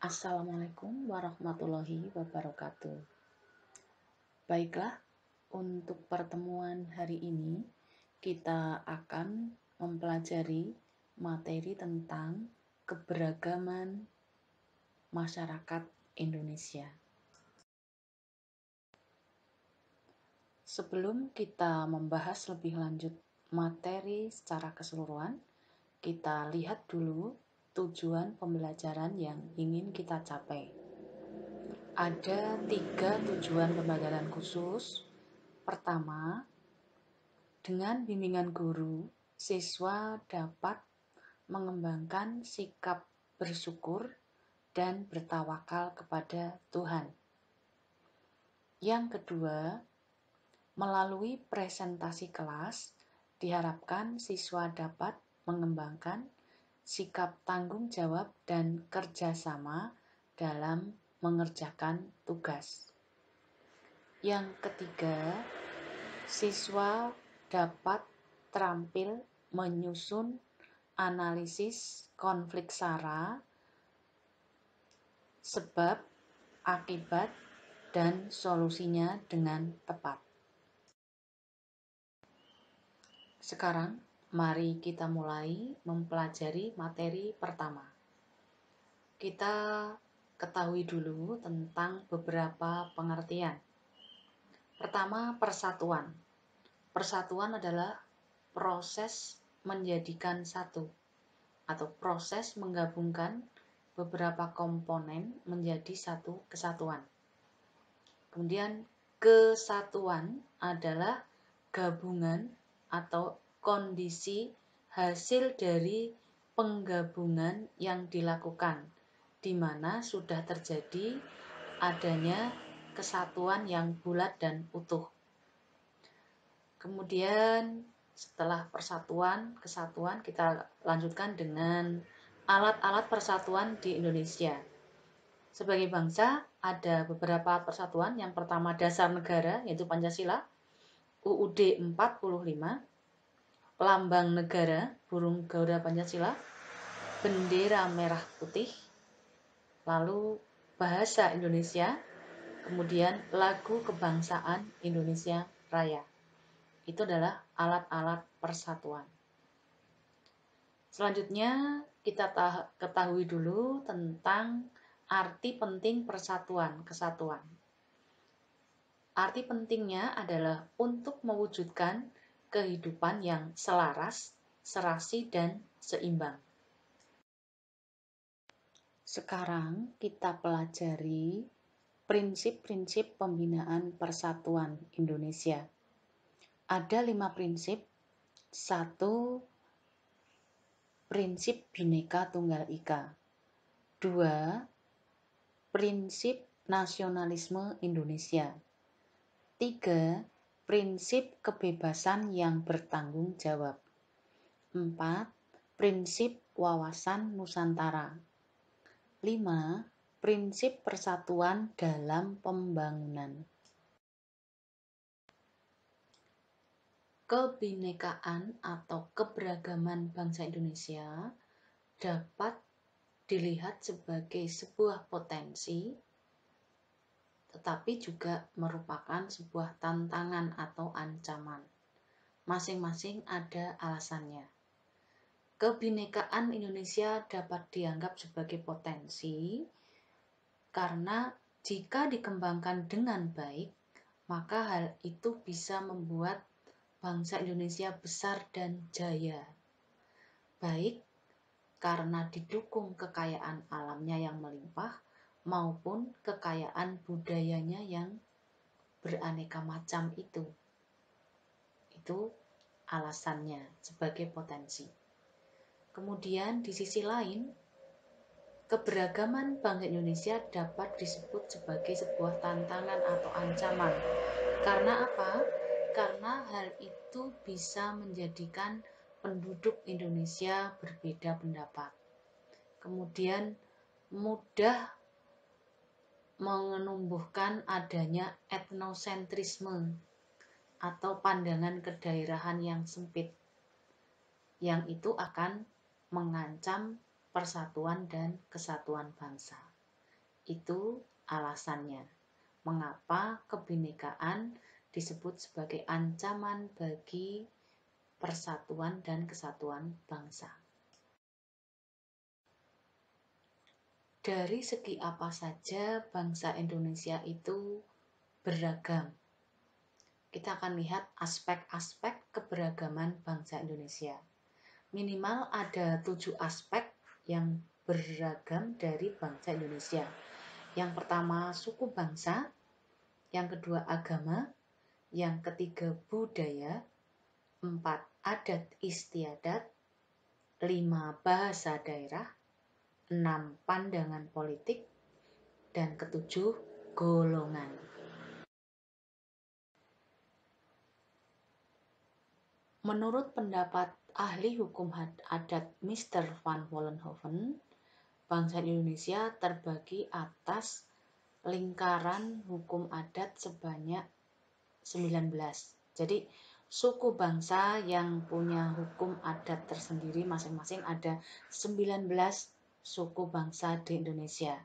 Assalamualaikum warahmatullahi wabarakatuh. Baiklah, untuk pertemuan hari ini kita akan mempelajari materi tentang keberagaman masyarakat Indonesia. Sebelum kita membahas lebih lanjut materi secara keseluruhan, kita lihat dulu tujuan pembelajaran yang ingin kita capai. Ada 3 tujuan pembelajaran khusus. Pertama, dengan bimbingan guru, siswa dapat mengembangkan sikap bersyukur dan bertawakal kepada Tuhan. Yang kedua, melalui presentasi kelas, diharapkan siswa dapat mengembangkan sikap tanggung jawab dan kerjasama dalam mengerjakan tugas. Yang ketiga, siswa dapat terampil menyusun analisis konflik SARA, sebab, akibat, dan solusinya dengan tepat. Sekarang, mari kita mulai mempelajari materi pertama. Kita ketahui dulu tentang beberapa pengertian. Pertama, persatuan. Persatuan adalah proses menjadikan satu atau proses menggabungkan beberapa komponen menjadi satu kesatuan. Kemudian kesatuan adalah gabungan atau kondisi hasil dari penggabungan yang dilakukan, di mana sudah terjadi adanya kesatuan yang bulat dan utuh. Kemudian setelah kesatuan kita lanjutkan dengan alat-alat persatuan di Indonesia. Sebagai bangsa ada beberapa persatuan. Yang pertama dasar negara yaitu Pancasila, UUD 45, lambang negara burung garuda Pancasila, bendera merah putih, lalu bahasa Indonesia, kemudian lagu kebangsaan Indonesia Raya. Itu adalah alat-alat persatuan. Selanjutnya kita ketahui dulu tentang arti penting kesatuan. Arti pentingnya adalah untuk mewujudkan kehidupan yang selaras, serasi, dan seimbang. Sekarang kita pelajari prinsip-prinsip pembinaan persatuan Indonesia. Ada 5 prinsip. 1. Prinsip Bhinneka Tunggal Ika. 2. Prinsip nasionalisme Indonesia. 3. Prinsip kebebasan yang bertanggung jawab. 4. Prinsip wawasan Nusantara. 5. Prinsip persatuan dalam pembangunan. Kebinekaan atau keberagaman bangsa Indonesia dapat dilihat sebagai sebuah potensi, tetapi juga merupakan sebuah tantangan atau ancaman. Masing-masing ada alasannya. Kebinekaan Indonesia dapat dianggap sebagai potensi karena jika dikembangkan dengan baik, maka hal itu bisa membuat bangsa Indonesia besar dan jaya. Baik karena didukung kekayaan alamnya yang melimpah maupun kekayaan budayanya yang beraneka macam itu. Itu alasannya sebagai potensi. Kemudian di sisi lain, keberagaman bangsa Indonesia dapat disebut sebagai sebuah tantangan atau ancaman. Karena apa? Karena hal itu bisa menjadikan penduduk Indonesia berbeda pendapat. Kemudian mudah menumbuhkan adanya etnosentrisme atau pandangan kedaerahan yang sempit, yang itu akan mengancam persatuan dan kesatuan bangsa. Itu alasannya. Mengapa kebinekaan disebut sebagai ancaman bagi persatuan dan kesatuan bangsa. Dari segi apa saja bangsa Indonesia itu beragam. Kita akan lihat aspek-aspek keberagaman bangsa Indonesia. Minimal ada 7 aspek yang beragam dari bangsa Indonesia. Yang pertama suku bangsa, yang kedua agama, yang ketiga budaya, 4 adat istiadat, 5 bahasa daerah, 6 pandangan politik, dan ketujuh golongan. Menurut pendapat ahli hukum adat Mr. Van Vollenhoven, bangsa Indonesia terbagi atas lingkaran hukum adat sebanyak 19. Jadi suku bangsa yang punya hukum adat tersendiri masing-masing ada 19 suku bangsa di Indonesia.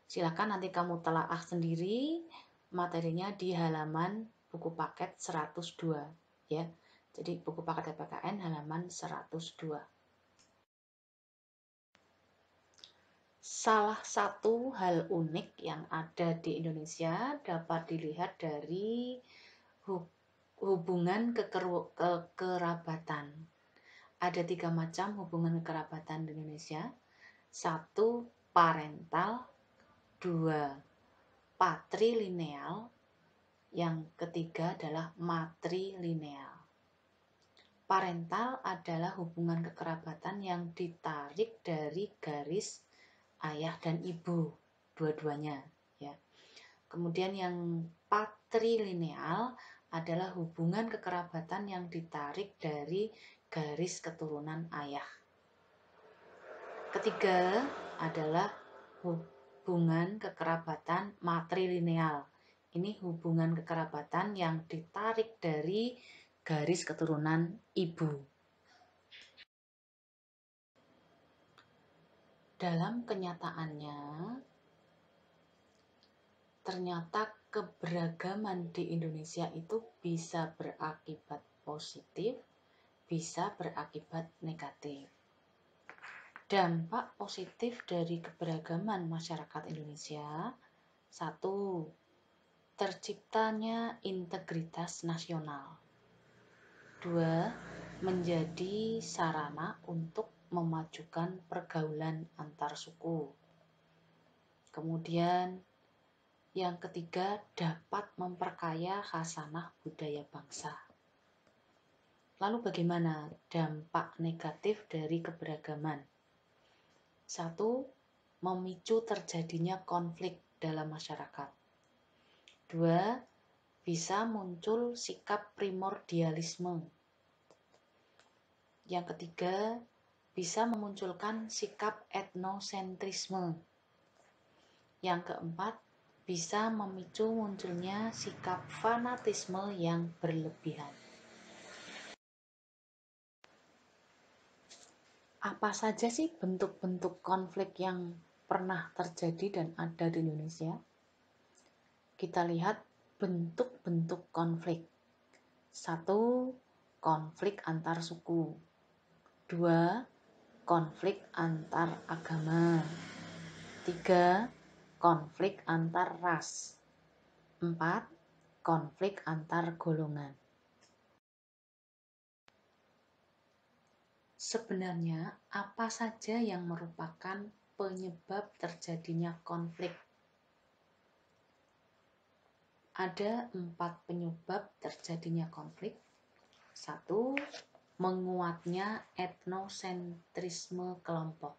Silakan nanti kamu telaah sendiri materinya di halaman buku paket 102 ya. Jadi buku paket PPKN halaman 102. Salah satu hal unik yang ada di Indonesia dapat dilihat dari hubungan kekerabatan. Ada 3 macam hubungan kekerabatan di Indonesia. 1 parental, 2 patrilineal, yang ketiga adalah matrilineal. Parental adalah hubungan kekerabatan yang ditarik dari garis ayah dan ibu, dua-duanya ya. Kemudian yang patrilineal adalah hubungan kekerabatan yang ditarik dari garis keturunan ayah. Ketiga adalah hubungan kekerabatan matrilineal. Ini hubungan kekerabatan yang ditarik dari garis keturunan ibu. Dalam kenyataannya, ternyata keberagaman di Indonesia itu bisa berakibat positif, bisa berakibat negatif. Dampak positif dari keberagaman masyarakat Indonesia, 1. Terciptanya integritas nasional. 2. Menjadi sarana untuk memajukan pergaulan antar suku. Kemudian yang ketiga, dapat memperkaya khasanah budaya bangsa. Lalu bagaimana dampak negatif dari keberagaman? 1. Memicu terjadinya konflik dalam masyarakat. 2. Bisa muncul sikap primordialisme. Yang ketiga, bisa memunculkan sikap etnosentrisme. Yang keempat, bisa memicu munculnya sikap fanatisme yang berlebihan. Apa saja sih bentuk-bentuk konflik yang pernah terjadi dan ada di Indonesia? Kita lihat bentuk-bentuk konflik. 1. Konflik antar suku. 2. Konflik antar agama. 3. Konflik antar ras. 4. Konflik antar golongan. Sebenarnya apa saja yang merupakan penyebab terjadinya konflik? Ada 4 penyebab terjadinya konflik. 1. Menguatnya etnosentrisme kelompok.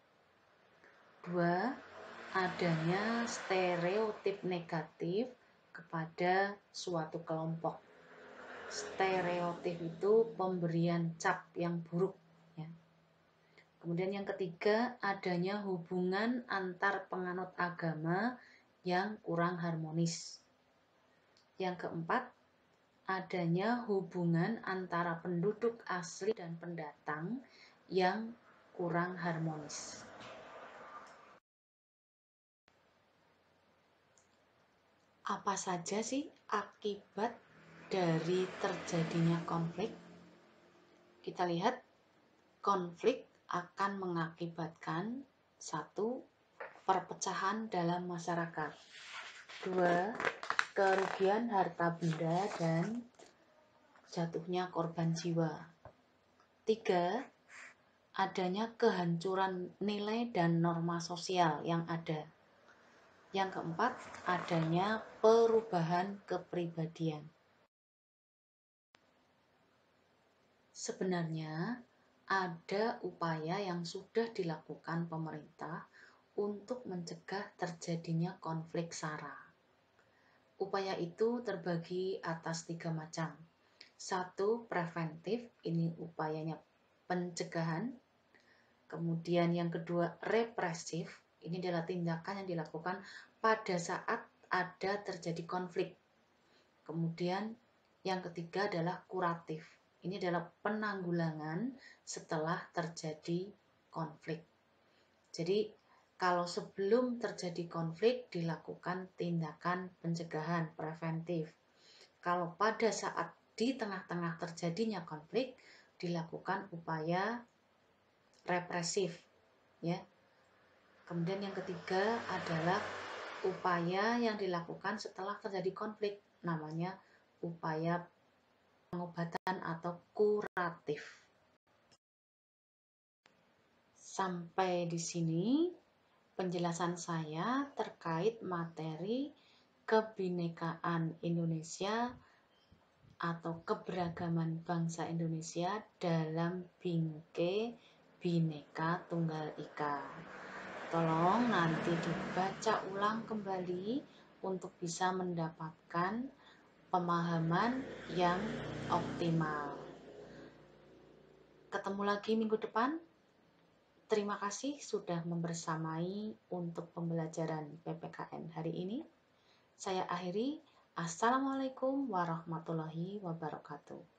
2. Adanya stereotip negatif kepada suatu kelompok. Stereotip itu pemberian cap yang buruk. Ya. Kemudian yang ketiga, adanya hubungan antar penganut agama yang kurang harmonis. Yang keempat, adanya hubungan antara penduduk asli dan pendatang yang kurang harmonis. Apa saja sih akibat dari terjadinya konflik? Kita lihat, konflik akan mengakibatkan 1. Perpecahan dalam masyarakat, 2. Kerugian harta benda dan jatuhnya korban jiwa, 3. Adanya kehancuran nilai dan norma sosial yang ada. Yang keempat, adanya perubahan kepribadian. Sebenarnya ada upaya yang sudah dilakukan pemerintah untuk mencegah terjadinya konflik SARA. Upaya itu terbagi atas 3 macam. 1. Preventif, ini upayanya pencegahan. Kemudian yang kedua, represif, ini adalah tindakan yang dilakukan pada saat ada terjadi konflik. Kemudian yang ketiga adalah kuratif, ini adalah penanggulangan setelah terjadi konflik. Jadi kalau sebelum terjadi konflik dilakukan tindakan pencegahan preventif. Kalau pada saat di tengah-tengah terjadinya konflik dilakukan upaya represif, ya. Kemudian yang ketiga adalah upaya yang dilakukan setelah terjadi konflik, namanya upaya pengobatan atau kuratif. Sampai di sini penjelasan saya terkait materi kebinekaan Indonesia atau keberagaman bangsa Indonesia dalam bingkai Bhinneka Tunggal Ika. Tolong nanti dibaca ulang kembali untuk bisa mendapatkan pemahaman yang optimal. Ketemu lagi minggu depan. Terima kasih sudah membersamai untuk pembelajaran PPKN hari ini. Saya akhiri. Assalamualaikum warahmatullahi wabarakatuh.